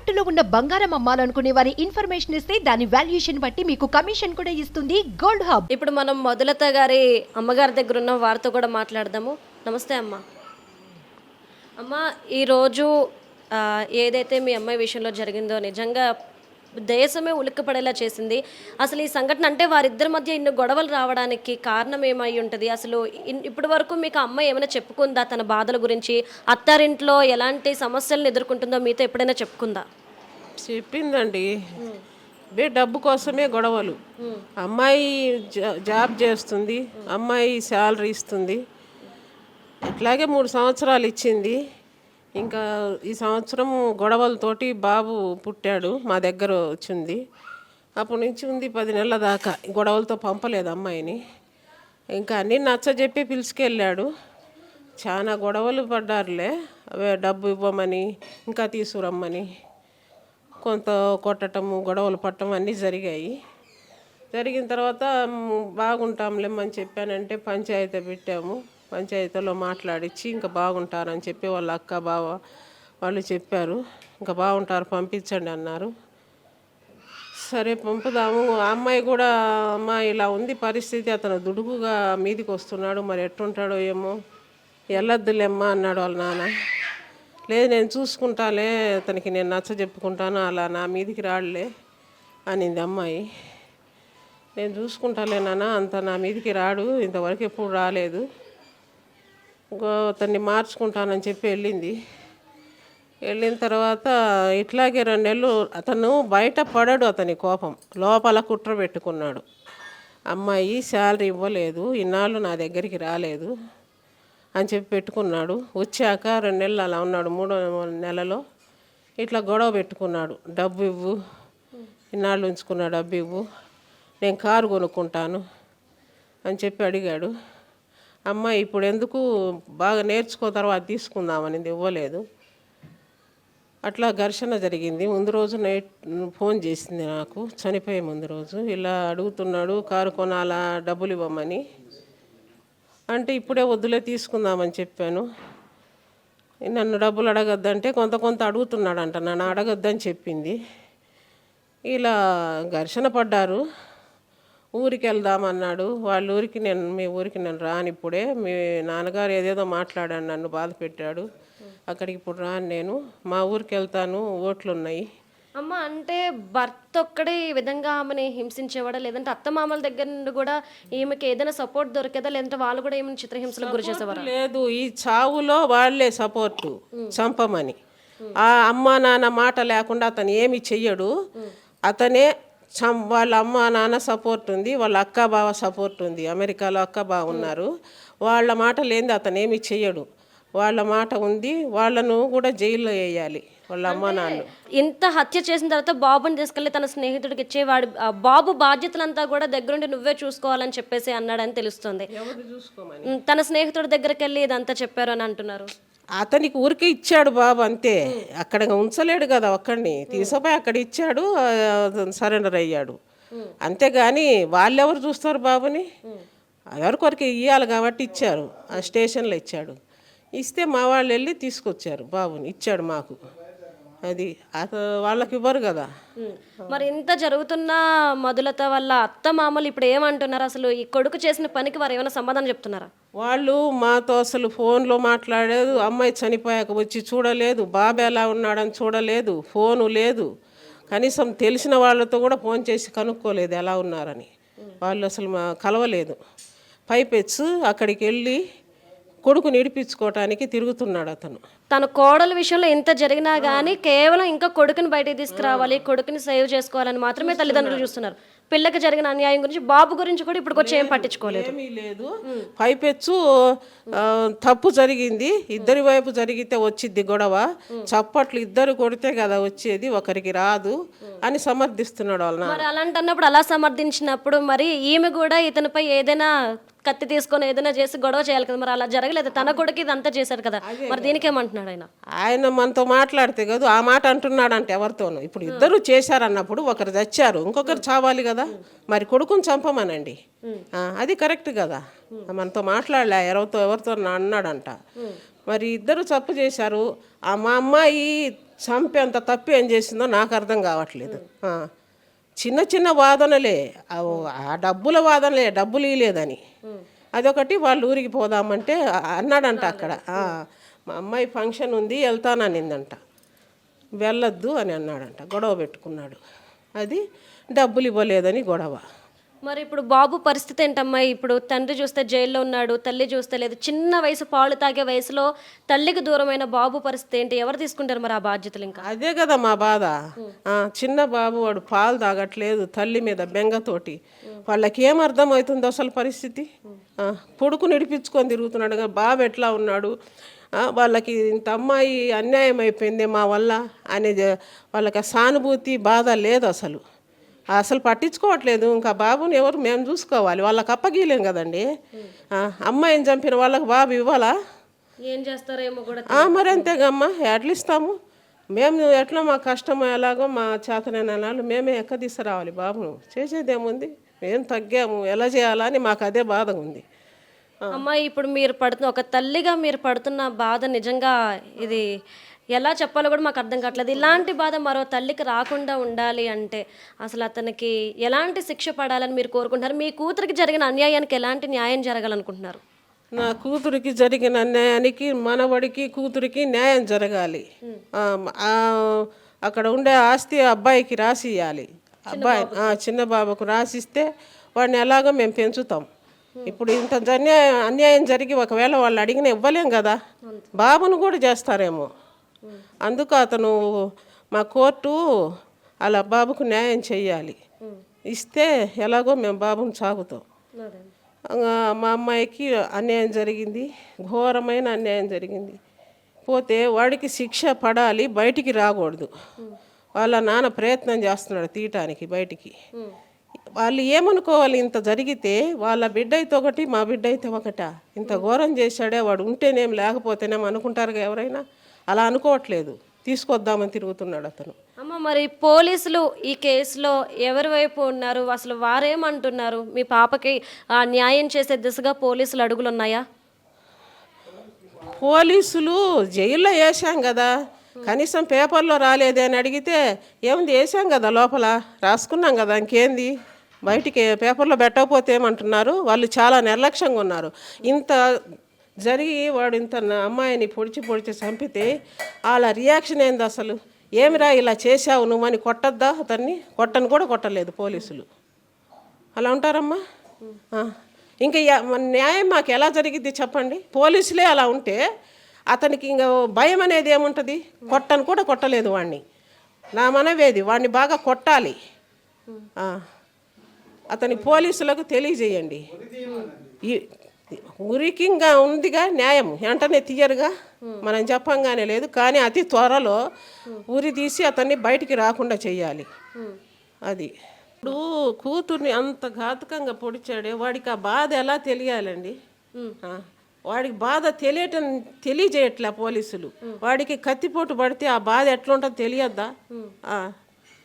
తాకట్టులో ఉన్న బంగారం అమ్మాలనుకునే వారి ఇన్ఫర్మేషన్ ఇస్తే దాని వాల్యుయేషన్ బట్టి మీకు కమిషన్ కూడా ఇస్తుంది గోల్డ్ హబ్. ఇప్పుడు మనం మొదలత గారి అమ్మగారి దగ్గర ఉన్న వారితో కూడా మాట్లాడదాము. నమస్తే అమ్మ. అమ్మ, ఈరోజు ఏదైతే మీ అమ్మాయి విషయంలో జరిగిందో నిజంగా దేశమే ఉలిక్కిపడేలా చేసింది. అసలు ఈ సంఘటన అంటే వారిద్దరి మధ్య ఇన్ని గొడవలు రావడానికి కారణం ఏమై ఉంటుంది? అసలు ఇప్పటి వరకు మీకు అమ్మాయి ఏమైనా చెప్పుకుందా తన బాధల గురించి? అత్తారింట్లో ఎలాంటి సమస్యలను ఎదుర్కొంటుందో మీతో ఎప్పుడైనా చెప్పుకుందా? చెప్పిందండి. డబ్బు కోసమే గొడవలు. అమ్మాయి జాబ్ చేస్తుంది, అమ్మాయి శాలరీ ఇస్తుంది. ఇట్లాగే 3 సంవత్సరాలు ఇచ్చింది. ఇంకా ఈ సంవత్సరం గొడవలతోటి బాబు పుట్టాడు, మా దగ్గర వచ్చింది. అప్పటి నుంచి ఉంది 10 నెలల దాకా గొడవలతో పంపలేదు అమ్మాయిని. ఇంకా అన్నీ నచ్చజెప్పి పిలుచుకెళ్ళాడు. చాలా గొడవలు పడ్డారులే. అవే డబ్బు ఇవ్వమని, ఇంకా తీసుకురమ్మని, కొంత కొట్టటము, గొడవలు పట్టడం అన్నీ జరిగాయి. జరిగిన తర్వాత బాగుంటాంలేమని చెప్పానంటే పంచాయతీ పెట్టాము. పంచాయతీలో మాట్లాడించి ఇంకా బాగుంటారని చెప్పి వాళ్ళ అక్క బావ వాళ్ళు చెప్పారు. ఇంకా బాగుంటారు, పంపించండి అన్నారు. సరే పంపుదాము. ఆ అమ్మాయి కూడా అమ్మ ఇలా ఉంది పరిస్థితి, అతను దుడుకుగా మీదికి వస్తున్నాడు, మరి ఎట్టుంటాడో ఏమో, వెళ్ళొద్దులేమ్మా అన్నాడు వాళ్ళ నాన్న. లేదు నేను చూసుకుంటాలే, అతనికి నేను నచ్చ చెప్పుకుంటాను, అలా నా మీదికి రాడులే అనింది అమ్మాయి. నేను చూసుకుంటాలే నాన్న, అంత నా మీదికి రాడు, ఇంతవరకు ఎప్పుడు రాలేదు, అతన్ని మార్చుకుంటానని చెప్పి వెళ్ళింది. వెళ్ళిన తర్వాత ఇట్లాగే 2 నెలలు అతను బయట పడాడు. అతని కోపం లోపల కుట్ర పెట్టుకున్నాడు. అమ్మాయి శాలరీ ఇవ్వలేదు, ఇన్నాళ్ళు నా దగ్గరికి రాలేదు అని చెప్పి పెట్టుకున్నాడు. వచ్చాక 2 నెలలు అలా ఉన్నాడు. 3వ నెలలో ఇట్లా గొడవ పెట్టుకున్నాడు. డబ్బు ఇవ్వు, ఇన్నాళ్ళు ఉంచుకున్నాడు, డబ్బు ఇవ్వు, నేను కారు కొనుక్కుంటాను అని చెప్పి అడిగాడు. అమ్మాయి ఇప్పుడు ఎందుకు, బాగా నేర్చుకో తర్వాత తీసుకుందామని ఇవ్వలేదు. అట్లా ఘర్షణ జరిగింది. ముందు రోజు నైట్ ఫోన్ చేసింది నాకు, చనిపోయే ముందు రోజు. ఇలా అడుగుతున్నాడు, కారు కొనాలా, డబ్బులు ఇవ్వమని. అంటే ఇప్పుడే వద్దులే తీసుకుందామని చెప్పాను. నన్ను డబ్బులు అడగద్దంటే కొంత అడుగుతున్నాడంట, నన్ను అడగద్దని చెప్పింది. ఇలా ఘర్షణ పడ్డారు. ఊరికి వెళ్దామన్నాడు. వాళ్ళ ఊరికి మీ ఊరికి నేను రాను ఇప్పుడే, మీ నాన్నగారు ఏదేదో మాట్లాడాను, నన్ను బాధ పెట్టాడు, అక్కడికి ఇప్పుడు రాను, నేను మా ఊరికి వెళ్తాను, ఓట్లు ఉన్నాయి. అమ్మ, అంటే భర్త ఒక్కడే ఈ విధంగా ఆమెని హింసించేవాడా, లేదంటే అత్తమామల దగ్గర నుండి కూడా ఈమెకి ఏదైనా సపోర్ట్ దొరికేదా, లేదంటే వాళ్ళు కూడా ఏమైనా చిత్రహింసలకు గురి చేసేవారా? లేదు, ఈ చావులో వాళ్ళే సపోర్టు, చంపమని. ఆ అమ్మ నాన్న మాట లేకుండా అతను ఏమి చెయ్యడు. అతనే వాళ్ళ అమ్మ నాన్న సపోర్ట్ ఉంది, వాళ్ళ అక్క బావ సపోర్ట్ ఉంది. అమెరికాలో అక్క బావ ఉన్నారు. వాళ్ళ మాట లేనిది అతను ఏమి చెయ్యడు. వాళ్ళ మాట ఉంది. వాళ్ళను కూడా జైల్లో వేయాలి వాళ్ళ అమ్మ నాన్న. ఇంత హత్య చేసిన తర్వాత బాబుని తీసుకెళ్లి తన స్నేహితుడికి ఇచ్చేవాడు. బాబు బాధ్యతలంతా కూడా దగ్గరుండి నువ్వే చూసుకోవాలని చెప్పేసి అన్నాడని తెలుస్తుంది. ఎవరు చూసుకోమని తన స్నేహితుడి దగ్గరికి వెళ్ళి ఇదంతా చెప్పారు అని అంటున్నారు. అతనికి ఊరికే ఇచ్చాడు బాబు, అంతే. అక్కడ ఉంచలేడు కదా, ఒక్కడిని తీసుకుపోయి అక్కడ ఇచ్చాడు, సరెండర్ అయ్యాడు. అంతేగాని వాళ్ళెవరు చూస్తారు బాబుని? ఎవరికొరికి ఇవ్వాలి కాబట్టి ఇచ్చారు. ఆ స్టేషన్లో ఇచ్చాడు. ఇస్తే మా వాళ్ళు వెళ్ళి తీసుకొచ్చారు బాబుని, ఇచ్చాడు మాకు. అది వాళ్ళకి ఇవ్వరు కదా. మరి ఇంత జరుగుతున్న మొదలత వల్ల అత్త మామలు ఇప్పుడు ఏమంటున్నారు? అసలు ఈ కొడుకు చేసిన పనికి వారు ఏమైనా సమాధానం చెప్తున్నారా? వాళ్ళు మాతో అసలు ఫోన్లో మాట్లాడలేదు. అమ్మాయి చనిపోయాక వచ్చి చూడలేదు, బాబు ఎలా ఉన్నాడని చూడలేదు, ఫోను లేదు. కనీసం తెలిసిన వాళ్ళతో కూడా ఫోన్ చేసి కనుక్కోలేదు ఎలా ఉన్నారని. వాళ్ళు అసలు కలవలేదు. పైపెచ్చు అక్కడికి వెళ్ళి కొడుకుని ఇడిపించుకోవటానికి తిరుగుతున్నాడు అతను. తన కోడల విషయంలో ఇంత జరిగినా కానీ కేవలం ఇంకా కొడుకుని బయటకు తీసుకురావాలి, కొడుకుని సేవ్ చేసుకోవాలని మాత్రమే తల్లిదండ్రులు చూస్తున్నారు. పిల్లకి జరిగిన అన్యాయం గురించి, బాబు గురించి కూడా ఇప్పుడు వచ్చి ఏం పట్టించుకోలేదు. ఏమీ లేదు. పైపెచ్చు తప్పు జరిగింది, ఇద్దరి వైపు జరిగితే వచ్చిద్ది గొడవ, చప్పట్లు ఇద్దరు కొడితే కదా వచ్చేది, ఒకరికి రాదు అని సమర్థిస్తున్నాడు వాళ్ళ. మరి అలాంటన్నప్పుడు, అలా సమర్థించినప్పుడు మరి ఈమె కూడా ఇతనిపై ఏదైనా కత్తి తీసుకొని ఏదైనా చేసి గొడవ చేయాలి కదా. మరి అలా జరగలేదు. తన కొడుకు ఇదంతా చేశారు కదా, మరి దీనికి ఏమంటున్నాడు ఆయన? ఆయన మనతో మాట్లాడితే కదా ఆ మాట అంటున్నాడంటే ఎవరితోనూ. ఇప్పుడు ఇద్దరు చేశారన్నప్పుడు ఒకరు చచ్చారు, ఇంకొకరు చావాలి కదా. మరి కొడుకుని అది కరెక్ట్ కదా. మనతో మాట్లాడలే, ఎవరితో అన్నాడంట. మరి ఇద్దరు తప్పు చేశారు. మా అమ్మాయి చంపేంత తప్పు ఏం చేసిందో నాకు అర్థం కావట్లేదు. చిన్న చిన్న వాదనలే, ఆ డబ్బుల వాదనలే, డబ్బులు ఇవ్వలేదని అదొకటి. వాళ్ళు ఊరికి పోదామంటే అన్నాడంట అక్కడ, మా అమ్మాయి ఫంక్షన్ ఉంది వెళ్తాననిందంట, వెళ్ళొద్దు అని అన్నాడంట, గొడవ పెట్టుకున్నాడు. అది డబ్బులు ఇవ్వలేదని గొడవ. మరి ఇప్పుడు బాబు పరిస్థితి ఏంటమ్మా? ఇప్పుడు తండ్రి చూస్తే జైల్లో ఉన్నాడు, తల్లి చూస్తే లేదు. చిన్న వయసు పాలు తాగే వయసులో తల్లికి దూరమైన బాబు పరిస్థితి ఏంటి? ఎవరు తీసుకుంటారు మరి ఆ బాధ్యతలు? ఇంకా అదే కదా మా బాధ. చిన్న బాబు వాడు పాలు తాగట్లేదు, తల్లి మీద బెంగతోటి. వాళ్ళకి ఏం అర్థమవుతుందో అసలు పరిస్థితి. కొడుకు నిడిపించుకొని తిరుగుతున్నాడు కదా, బాబు ఎట్లా ఉన్నాడు, వాళ్ళకి ఇంత అమ్మాయి అన్యాయం అయిపోయింది మా వల్ల అనేది వాళ్ళకి సానుభూతి బాధ లేదు అసలు పట్టించుకోవట్లేదు. ఇంకా బాబుని ఎవరు మేము చూసుకోవాలి, వాళ్ళకి అప్పగీయలేం కదండి. అమ్మాయిని చంపిన వాళ్ళకి బాబు ఇవ్వాలా? ఏం చేస్తారేమో కూడా. మరి అంతేగమ్మా, ఎట్లా ఇస్తాము మేము? ఎట్లా మా కష్టం ఎలాగో మా చేతనైన నాళ్ళు మేమే తీసుకురావాలి బాబును. చేసేదేముంది, మేము తగ్గాము, ఎలా చేయాలా అని మాకు అదే బాధ ఉంది. అమ్మాయి ఇప్పుడు మీరు ఒక తల్లిగా మీరు పడుతున్న బాధ నిజంగా ఇది ఎలా చెప్పాలో కూడా మాకు అర్థం కావట్లేదు. ఇలాంటి బాధ మరో తల్లికి రాకుండా ఉండాలి అంటే అసలు అతనికి ఎలాంటి శిక్ష పడాలని మీరు కోరుకుంటున్నారు? మీ కూతురికి జరిగిన అన్యాయానికి ఎలాంటి న్యాయం జరగాలనుకుంటున్నారు? నా కూతురికి జరిగిన అన్యాయానికి మనవడికి కూతురికి న్యాయం జరగాలి. అక్కడ ఉండే ఆస్తి అబ్బాయికి రాసి ఇవ్వాలి. అబ్బాయి చిన్న బాబుకు రాసిస్తే వాడిని ఎలాగో మేము పెంచుతాం. ఇప్పుడు ఇంత అన్యాయం జరిగి ఒకవేళ వాళ్ళు అడిగిన ఇవ్వలేం కదా, బాబును కూడా చేస్తారేమో. అందుకు అతను మా కోర్టు అలా బాబుకు న్యాయం చెయ్యాలి. ఇస్తే ఎలాగో మేము బాబుని సాగుతాం. మా అమ్మాయికి అన్యాయం జరిగింది, ఘోరమైన అన్యాయం జరిగింది. పోతే వాడికి శిక్ష పడాలి, బయటికి రాకూడదు. వాళ్ళ నాన్న ప్రయత్నం చేస్తున్నాడు తీయటానికి బయటికి. వాళ్ళు ఏమనుకోవాలి, ఇంత జరిగితే వాళ్ళ బిడ్డ అయితే ఒకటి, మా బిడ్డ అయితే ఒకట. ఇంత ఘోరం చేశాడే, వాడు ఉంటేనేం లేకపోతేనేం అనుకుంటారుగా ఎవరైనా. అలా అనుకోవట్లేదు, తీసుకొద్దామని తిరుగుతున్నాడు అతను. అమ్మ, మరి పోలీసులు ఈ కేసులో ఎవరి వైపు ఉన్నారు? అసలు వారేమంటున్నారు? మీ పాపకి న్యాయం చేసే దిశగా పోలీసులు అడుగులు ఉన్నాయా? పోలీసులు జైల్లో వేసాం కదా, కనీసం పేపర్లో రాలేదే అని అడిగితే ఏముంది, వేసాం కదా లోపల రాసుకున్నాం కదా, ఇంకేంది, బయటికి పేపర్లో పెట్టకపోతే ఏమంటున్నారు. వాళ్ళు చాలా నిర్లక్ష్యంగా ఉన్నారు. ఇంత జరిగి వాడు ఇంత అమ్మాయిని పొడిచి చంపితే వాళ్ళ రియాక్షన్ ఏంది అసలు? ఏమిరా ఇలా చేశావు నువ్వు అని కొట్టద్దా అతన్ని? కొట్టను కూడా కొట్టలేదు పోలీసులు. అలా ఉంటారమ్మా. ఇంకా న్యాయం మాకు ఎలా జరిగిద్ది చెప్పండి? పోలీసులే అలా ఉంటే అతనికి ఇంకా భయం అనేది ఏముంటుంది? కొట్టను కూడా కొట్టలేదు వాడిని. నా మనవేది, వాడిని బాగా కొట్టాలి. అతని పోలీసులకు తెలియజేయండి. ఉరికింగా ఉందిగా న్యాయం, వెంటనే తీయరుగా, మనం చెప్పంగానే లేదు. కానీ అతి త్వరలో ఉరి తీసి అతన్ని బయటికి రాకుండా చెయ్యాలి. అది ఇప్పుడు కూతుర్ని అంత ఘాతుకంగా పొడిచాడే, వాడికి ఆ బాధ ఎలా తెలియాలండి? వాడికి బాధ తెలియజేయట్లే పోలీసులు. వాడికి కత్తిపోటు పడితే ఆ బాధ ఎట్లుంటుందో తెలియద్దా?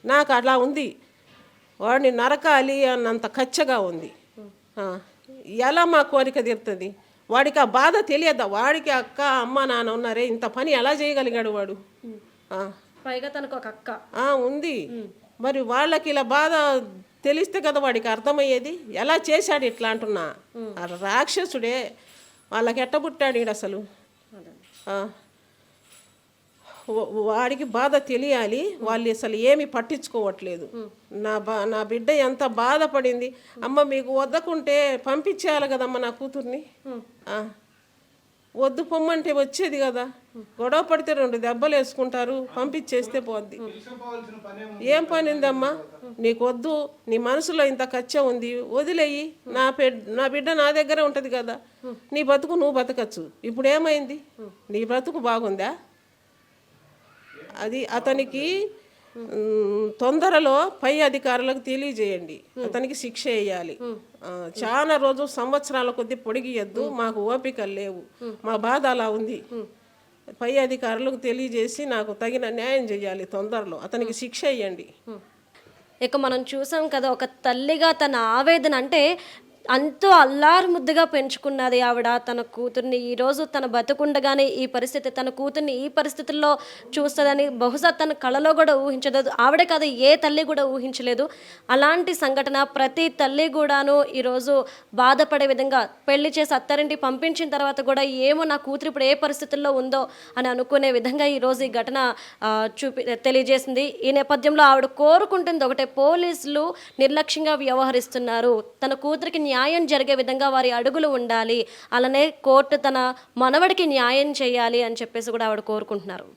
నాకు అలా ఉంది, వాడిని నరకాలి అన్నంత కచ్చగా ఉంది. ఎలా మా కోరిక తీరుతుంది? వాడికి ఆ బాధ తెలియద్దా? వాడికి అక్క అమ్మ నాన్న ఉన్నారే, ఇంత పని ఎలా చేయగలిగాడు వాడు? పైగా తనకు ఒక అక్క ఉంది. మరి వాళ్ళకి ఇలా బాధ తెలిస్తే కదా వాడికి అర్థమయ్యేది. ఎలా చేశాడు ఇట్లా అంటున్నా? రాక్షసుడే, వాళ్ళకి ఎట్టబుట్టాడు ఈడు అసలు. వాడికి బాధ తెలియాలి. వాళ్ళు అసలు ఏమి పట్టించుకోవట్లేదు. నా బిడ్డ ఎంత బాధపడింది. అమ్మ మీకు వద్దకుంటే పంపించేయాలి కదమ్మ నా కూతుర్ని. వద్దు పొమ్మంటే వచ్చేది కదా. గొడవ పడితే 2 దెబ్బలు వేసుకుంటారు, పంపించేస్తే పోద్ది. ఏం పనిందమ్మా నీకు? వద్దు, నీ మనసులో ఇంత కచ్చ ఉంది, వదిలేయి. నా బిడ్డ నా దగ్గరే ఉంటుంది కదా, నీ బతుకు నువ్వు బతకచ్చు. ఇప్పుడు ఏమైంది? నీ బ్రతుకు బాగుందా? అది అతనికి తొందరలో పై అధికారులకు తెలియజేయండి, అతనికి శిక్ష వేయాలి. చాలా రోజు సంవత్సరాల కొద్దీ పొడిగియద్దు, మాకు ఓపికలు లేవు, మా బాధ అలా ఉంది. పై అధికారులకు తెలియజేసి నాకు తగిన న్యాయం చేయాలి, తొందరలో అతనికి శిక్ష వేయండి. ఇక మనం చూసాం కదా, ఒక తల్లిగా తన ఆవేదన అంటే అంతో అల్లారు ముద్దుగా పెంచుకున్నది ఆవిడ తన కూతుర్ని. ఈరోజు తన బతుకుండగానే ఈ పరిస్థితి, తన కూతుర్ని ఈ పరిస్థితుల్లో చూస్తుందని బహుశా తన కళలో కూడా ఊహించలేదు. ఆవిడే కాదు, ఏ తల్లి కూడా ఊహించలేదు. అలాంటి సంఘటన ప్రతి తల్లి కూడాను ఈరోజు బాధపడే విధంగా, పెళ్లి చేసి అత్తారింటికి పంపించిన తర్వాత కూడా ఏమో నా కూతురు ఇప్పుడు ఏ పరిస్థితుల్లో ఉందో అని అనుకునే విధంగా ఈరోజు ఈ ఘటన తెలియజేసింది. ఈ నేపథ్యంలో ఆవిడ కోరుకుంటుంది ఒకటే, పోలీసులు నిర్లక్ష్యంగా వ్యవహరిస్తున్నారు, తన కూతురికి న్యాయం జరిగే విధంగా వారి అడుగులు ఉండాలి, అలానే కోర్టు తన మనవడికి న్యాయం చేయాలి అని చెప్పేసి కూడా ఆవిడ కోరుకుంటున్నారు.